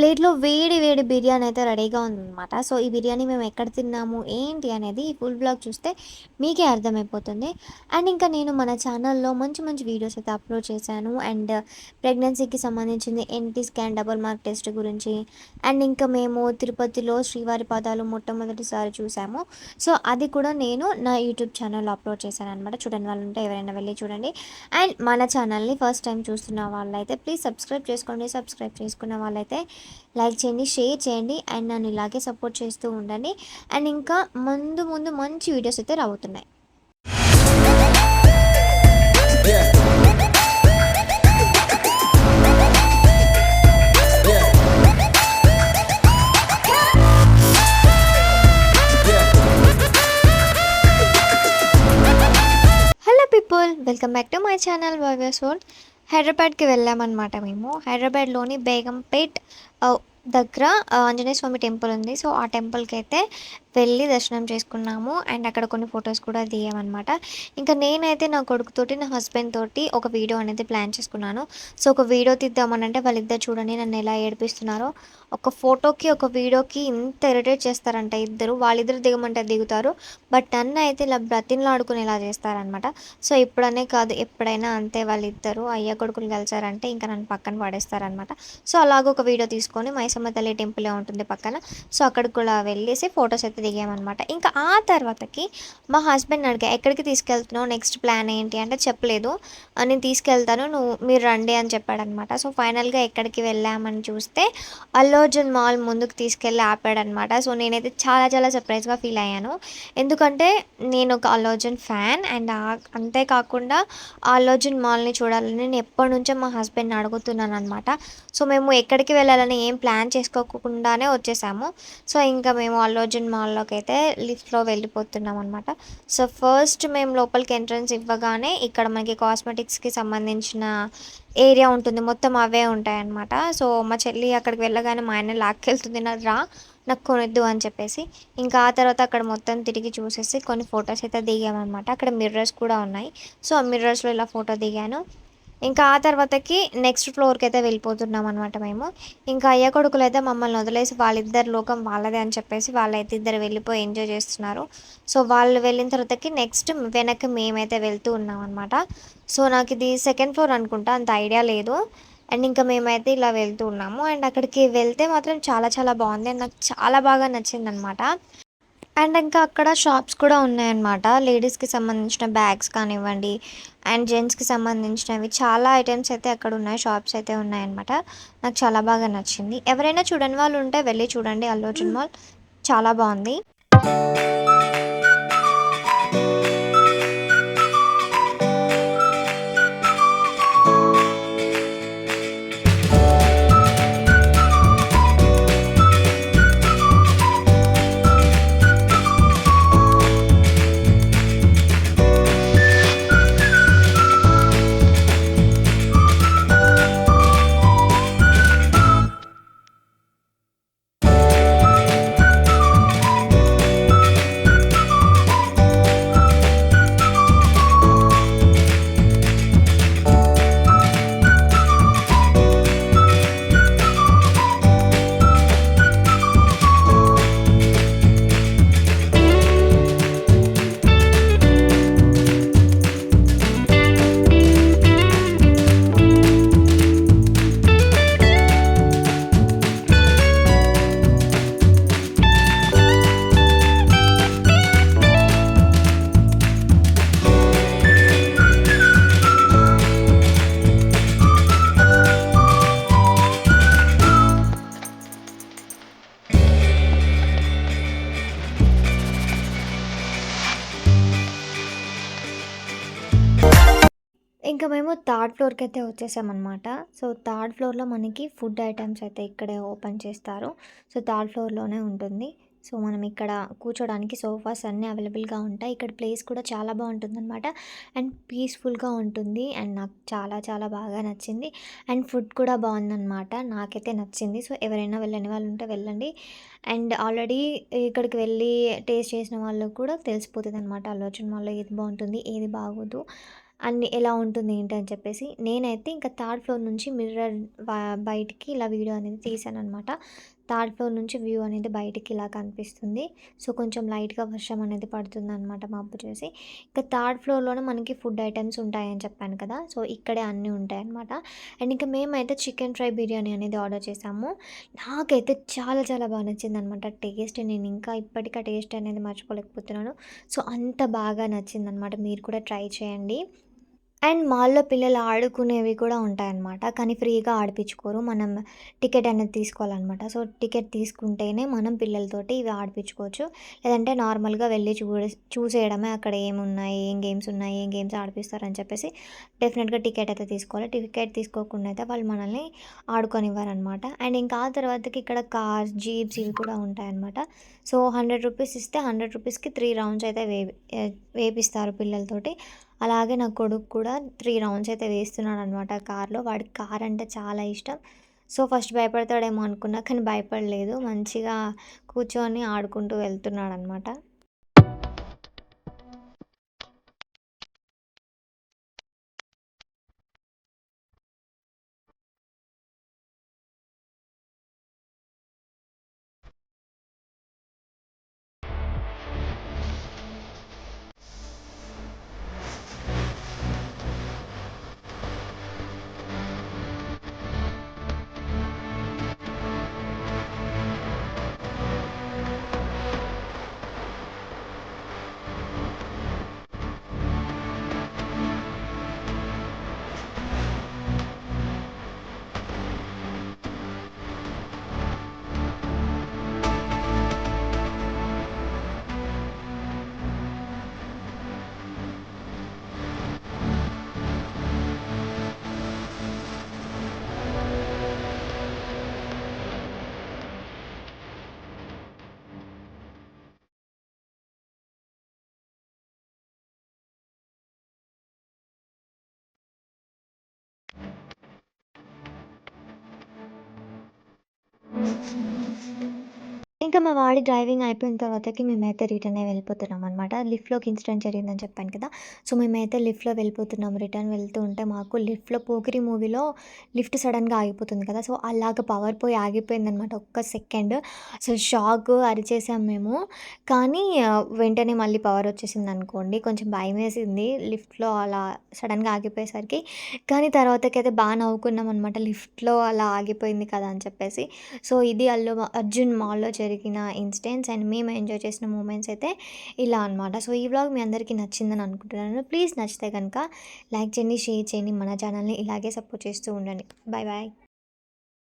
ప్లేట్‌లో వేడి వేడి బిర్యానీ అయితే రెడీగా ఉందనమాట. సో, ఈ బిర్యానీ మేము ఎక్కడ తిన్నాము, ఏంటి అనేది ఈ ఫుల్ వ్లాగ్ చూస్తే మీకే అర్థమైపోతుంది. అండ్ ఇంకా నేను మన ఛానల్‌లో మంచి మంచి వీడియోస్ అయితే అప్‌లోడ్ చేశాను. అండ్ ప్రెగ్నెన్సీకి సంబంధించింది NT scan, double mark test గురించి, అండ్ ఇంకా మేము తిరుపతిలో శ్రీవారి పాదాలు మొట్టమొదటిసారి చూసాము. సో, అది కూడా నేను నా యూట్యూబ్ ఛానల్‌లో అప్‌లోడ్ చేశాననమాట. చూడని వాళ్ళు ఉంటే ఎవరైనా వెళ్లి చూడండి. అండ్ మన ఛానల్‌ని ఫస్ట్ టైం చూస్తున్న వాళ్ళైతే ప్లీజ్ సబ్స్క్రైబ్ చేసుకోండి. సబ్స్క్రైబ్ చేసుకున్న వాళ్ళైతే లైక్ చేయండి, షేర్ చేయండి అండ్ నన్ను ఇలాగే సపోర్ట్ చేస్తూ ఉండండి. అండ్ ఇంకా ముందు ముందు మంచి వీడియోస్ అయితే రాబోతున్నాయి. Hello people, welcome back to my channel warriors world. హైదరాబాద్కి వెళ్ళామన్నమాట మేము. హైదరాబాద్లోని బేగంపేట్ దగ్గర ఆంజనేయ స్వామి టెంపుల్ ఉంది. సో ఆ టెంపుల్కి అయితే వెళ్ళి దర్శనం చేసుకున్నాము. అండ్ అక్కడ కొన్ని ఫొటోస్ కూడా దిగామన్నమాట. ఇంకా నేనైతే నా కొడుకుతోటి, నా హస్బెండ్ తోటి ఒక వీడియో అనేది ప్లాన్ చేసుకున్నాను. సో ఒక వీడియో తీద్దామనంటే వాళ్ళిద్దరు చూడండి నన్ను ఎలా ఏడిపిస్తున్నారో. ఒక ఫోటోకి ఒక వీడియోకి ఇంత ఇరిటేట్ చేస్తారంట ఇద్దరు. వాళ్ళిద్దరు దిగమంటే దిగుతారు, బట్ నన్ను అయితే ఇలా బ్రతిమలాడుకునేలా చేస్తారనమాట. సో ఇప్పుడనే కాదు, ఎప్పుడైనా అంతే. వాళ్ళిద్దరు అయ్య కొడుకులు కలిసారంటే ఇంకా నన్ను పక్కన పడేస్తారనమాట. సో అలాగ ఒక వీడియో తీసుకొని మైసమ్మ తల్లి టెంపులే ఉంటుంది పక్కన. సో అక్కడికి కూడా వెళ్ళేసి ఫొటోస్ అయితే దిగామన్నమాట. ఇంకా ఆ తర్వాతకి మా హస్బెండ్ అడిగా, ఎక్కడికి తీసుకెళ్తున్నావు, నెక్స్ట్ ప్లాన్ ఏంటి అంటే చెప్పలేదు. నేను తీసుకెళ్తాను, మీరు రండి అని చెప్పాడనమాట. సో ఫైనల్గా ఎక్కడికి వెళ్ళామని చూస్తే అల్లు అర్జున్ మాల్ ముందుకు తీసుకెళ్ళి ఆపాడనమాట. సో నేనైతే చాలా చాలా సర్ప్రైజ్గా ఫీల్ అయ్యాను. ఎందుకంటే నేను ఒక అల్లు అర్జున్ ఫ్యాన్. అండ్ అంతేకాకుండా అల్లు అర్జున్ మాల్ని చూడాలని నేను ఎప్పటి నుంచో మా హస్బెండ్ని అడుగుతున్నాను అనమాట. సో మేము ఎక్కడికి వెళ్ళాలని ఏం ప్లాన్ చేసుకోకుండానే వచ్చేసాము. సో ఇంకా మేము అల్లు అర్జున్ మాల్లోకి అయితే లిఫ్ట్లో వెళ్ళిపోతున్నాం అనమాట. సో ఫస్ట్ మేము లోపలికి ఎంట్రన్స్ ఇవ్వగానే ఇక్కడ మనకి కాస్మెటిక్స్కి సంబంధించిన ఏరియా ఉంటుంది, మొత్తం అవే ఉంటాయన్నమాట. సో మా చెల్లి అక్కడికి వెళ్ళగానే మా ఆయన లాక్కెళ్తుంది, నాకు కొనిద్దు అని చెప్పేసి. ఇంకా ఆ తర్వాత అక్కడ మొత్తం తిరిగి చూసేసి కొన్ని ఫొటోస్ అయితే దిగామన్నమాట. అక్కడ మిర్రర్స్ కూడా ఉన్నాయి. సో ఆ మిర్రర్స్లో ఇలా ఫోటో దిగాను. ఇంకా ఆ తర్వాతకి నెక్స్ట్ ఫ్లోర్కి అయితే వెళ్ళిపోతున్నాం అనమాట మేము. ఇంకా అయ్య కొడుకులు అయితే మమ్మల్ని వదిలేసి వాళ్ళిద్దరు లోకం వాళ్ళదే అని చెప్పేసి వాళ్ళైతే ఇద్దరు వెళ్ళిపోయి ఎంజాయ్ చేస్తున్నారు. సో వాళ్ళు వెళ్ళిన తర్వాతకి నెక్స్ట్ వెనక్కి మేమైతే వెళ్తూ ఉన్నాం అనమాట. సో నాకు ఇది సెకండ్ ఫ్లోర్ అనుకుంటా, అంత ఐడియా లేదు. అండ్ ఇంకా మేమైతే ఇలా వెళ్తూ ఉన్నాము. అండ్ అక్కడికి వెళ్తే మాత్రం చాలా చాలా బాగుంది అండ్ నాకు చాలా బాగా నచ్చిందనమాట. అండ్ ఇంకా అక్కడ షాప్స్ కూడా ఉన్నాయన్నమాట. లేడీస్‌కి సంబంధించిన బ్యాగ్స్ కానివ్వండి, అండ్ జెంట్స్‌కి సంబంధించినవి చాలా ఐటెమ్స్ అయితే అక్కడ ఉన్నాయి. షాప్స్ అయితే ఉన్నాయన్నమాట. నాకు చాలా బాగా నచ్చింది. ఎవరైనా చూడని వాళ్ళు ఉంటే వెళ్ళి చూడండి అల్లు అర్జున్ మాల్, చాలా బాగుంది. ఇంకా మేము థర్డ్ ఫ్లోర్‌కి అయితే వచ్చేసామన్నమాట. సో థర్డ్ ఫ్లోర్‌లో మనకి ఫుడ్ ఐటెమ్స్ అయితే ఇక్కడే ఓపెన్ చేస్తారు. సో థర్డ్ ఫ్లోర్‌లోనే ఉంటుంది. సో మనం ఇక్కడ కూర్చోడానికి సోఫాస్ అన్నీ అవైలబుల్‌గా ఉంటాయి. ఇక్కడ ప్లేస్ కూడా చాలా బాగుంటుందన్నమాట. అండ్ పీస్‌ఫుల్‌గా ఉంటుంది. అండ్ నాకు చాలా చాలా బాగా నచ్చింది. అండ్ ఫుడ్ కూడా బాగుందన్నమాట. నాకైతే నచ్చింది. సో ఎవరైనా వెళ్ళని వాళ్ళు ఉంటే వెళ్ళండి. అండ్ ఆల్రెడీ ఇక్కడికి వెళ్ళి టేస్ట్ చేసిన వాళ్ళకి కూడా తెలిసిపోతుందన్నమాట అల్లు అర్జున్ మాల్‌లో ఏది బాగుంటుంది, ఏది బాగోదు అన్ని ఎలా ఉంటుంది ఏంటి అని చెప్పేసి. నేనైతే ఇంకా థర్డ్ ఫ్లోర్ నుంచి మిర్రర్ వ బయటికి ఇలా వీడియో అనేది తీశాననమాట. థర్డ్ ఫ్లోర్ నుంచి వ్యూ అనేది బయటికి ఇలా కనిపిస్తుంది. సో, కొంచెం లైట్‌గా వర్షం అనేది పడుతుందనమాట మబ్బు చేసి. ఇంకా థర్డ్ ఫ్లోర్‌లోనే మనకి ఫుడ్ ఐటెమ్స్ ఉంటాయని చెప్పాను కదా! సో, ఇక్కడే అన్నీ ఉంటాయనమాట. అండ్ ఇంకా మేమైతే చికెన్ ఫ్రై బిర్యానీ అనేది ఆర్డర్ చేశాము. నాకైతే చాలా చాలా బాగా నచ్చిందనమాట టేస్ట్. నేను ఇంకా ఇప్పటికి ఆ టేస్ట్ అనేది మర్చిపోలేకపోతున్నాను. సో, అంత బాగా నచ్చిందనమాట. మీరు కూడా ట్రై చేయండి. అండ్ మాల్‌లో పిల్లలు ఆడుకునేవి కూడా ఉంటాయన్నమాట. కానీ ఫ్రీగా ఆడిపిచ్చుకోరు. మనం టికెట్ అనేది తీసుకోవాలనమాట. సో, టికెట్ తీసుకుంటేనే మనం పిల్లలతోటి ఇవి ఆడిపిచ్చుకోవచ్చు. లేదంటే నార్మల్‌గా వెళ్లి చూసేయడమే అక్కడ ఏమున్నాయి, ఏం గేమ్స్ ఉన్నాయి, ఏం గేమ్స్ ఆడిపిస్తారని చెప్పేసి డెఫినెట్‌గా టికెట్ అయితే తీసుకోవాలి. టికెట్ తీసుకోకుండా అయితే వాళ్ళు మనల్ని ఆడుకోనివ్వరనమాట. అండ్ ఇంకా ఆ తర్వాతకి ఇక్కడ కార్స్, జీప్స్ ఇవి కూడా ఉంటాయన్నమాట. సో, రూ. 100 ఇస్తే రూ. 100కి 3 రౌండ్స్ అయితే వేపిస్తారు పిల్లలతోటి. అలాగే నా కొడుకు కూడా 3 రౌండ్స్ అయితే వేస్తున్నాడనమాట కార్‌లో. వాడికి కార్ అంటే చాలా ఇష్టం. సో, ఫస్ట్ భయపడతాడేమో అనుకున్నా, కానీ భయపడలేదు. మంచిగా కూర్చొని ఆడుకుంటూ వెళ్తున్నాడనమాట. ఇంకా మా వాడి డ్రైవింగ్ అయిపోయిన తర్వాతకి మేమైతే రిటర్న్ అయ్యి వెళ్ళిపోతున్నామనమాట. లిఫ్ట్‌లోకి ఇన్సిడెంట్ జరిగిందని చెప్పాను కదా! సో, మేమైతే లిఫ్ట్‌లో వెళ్ళిపోతున్నాం. రిటర్న్ వెళ్తూ ఉంటే మాకు లిఫ్ట్‌లో 'పోకిరి' మూవీలో లిఫ్ట్ సడెన్‌గా ఆగిపోతుంది కదా! సో, అలాగా పవర్ పోయి ఆగిపోయిందనమాట ఒక్క సెకండ్. అసలు షాకు అరిచేసాం మేము. కానీ వెంటనే మళ్ళీ పవర్ వచ్చేసిందనుకోండి. కొంచెం భయమేసింది లిఫ్ట్‌లో అలా సడెన్‌గా ఆగిపోయేసరికి. కానీ తర్వాతకైతే నవ్వుకున్నామనమాట. లిఫ్ట్‌లో అలా ఆగిపోయింది కదా! అని చెప్పేసి. సో, ఇది 'అర్జున్' మాల్‌లో జరిగిన ఇన్సిడెంట్స్ అండ్ మేము ఎంజాయ్ చేసిన మూమెంట్స్ అయితే ఇలా అనమాట. సో, ఈ వ్లాగ్ మీ అందరికీ నచ్చిందని అనుకుంటున్నాను. ప్లీజ్ నచ్చితే గనక లైక్ చేయండి, షేర్ చేయండి. మన ఛానల్‌ని ఇలాగే సపోర్ట్ చేస్తూ ఉండండి. Bye bye.